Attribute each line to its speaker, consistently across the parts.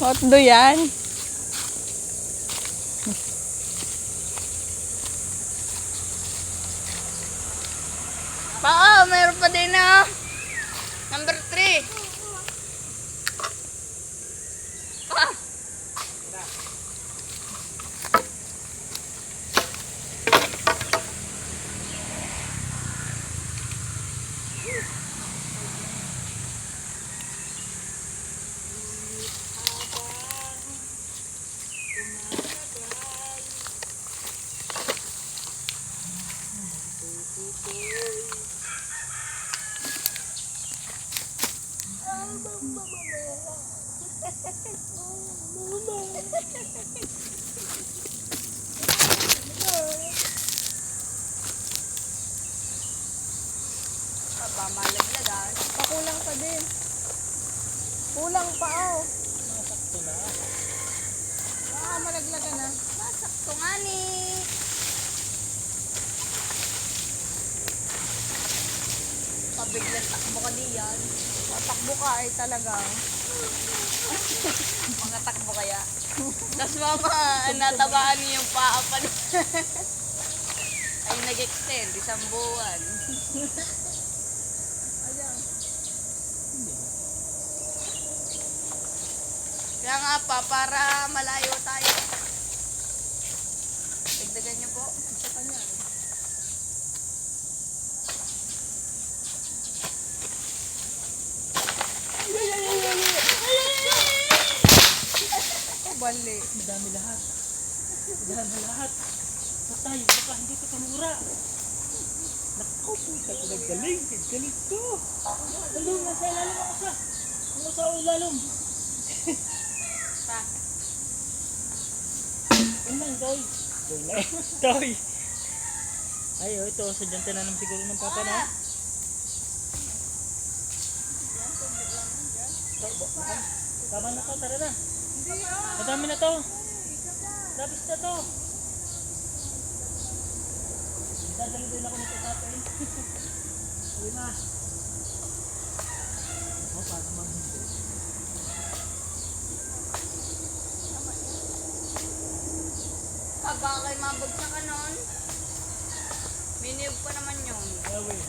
Speaker 1: Hotdo yan.
Speaker 2: Meron pa din na. Number 3. Malaglagan.
Speaker 1: Pakulang pa din. Kulang pa oh.
Speaker 3: Nasakto na.
Speaker 1: Malaglagan na.
Speaker 2: Masakto nga ni. Pabiglang takbo ka diyan.
Speaker 1: Patakbo ka ay talagang.
Speaker 2: Mga takbo kaya. Tapos mama, natabaan niyo yung paa pa niya. Ay nag-extend, 1 buwan. Kaya nga pa, para malayo tayo. Dagdagan niyo po. Isa pa niyan.
Speaker 1: Bali.
Speaker 3: Madami lahat. Madami lahat. Patay, baka hindi ka kamura. Naku, puta ko naggaling. Galing to. Talong, nasa ilalim ako sa. Ano sa ilalim?
Speaker 2: Pa.
Speaker 3: Yun lang, Toy. Toy na eh. Toy. Ay, oh, ito. Sadyang tinanong siguro ng papa na. Tama na to, tara na. Madami na to. Labis na to. Dadali din ako nito tatay. Ayun na. O, para maghindi.
Speaker 2: Baka kayo mabagsak ka nun. Miniyog pa naman yun.
Speaker 3: Away.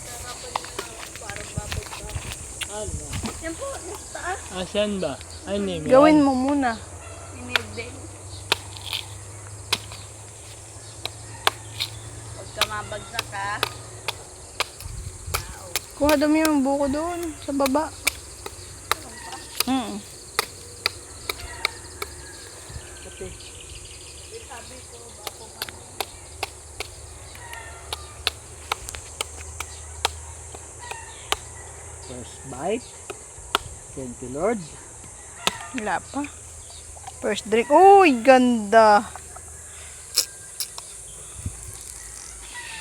Speaker 2: Sarapan nyo na parang babagsak.
Speaker 3: Ano?
Speaker 2: Yan po, nasa taas.
Speaker 3: Asan ba? Ay, name.
Speaker 1: Gawin mo muna.
Speaker 2: Miniyog din. Huwag ka mabagsak ha.
Speaker 1: Kuha dami yung buko doon. Sa baba.
Speaker 3: Kape.
Speaker 2: Sabi ko, bako pa.
Speaker 3: First bite. Thank you, Lord.
Speaker 1: Wala pa. First drink. Uy, ganda.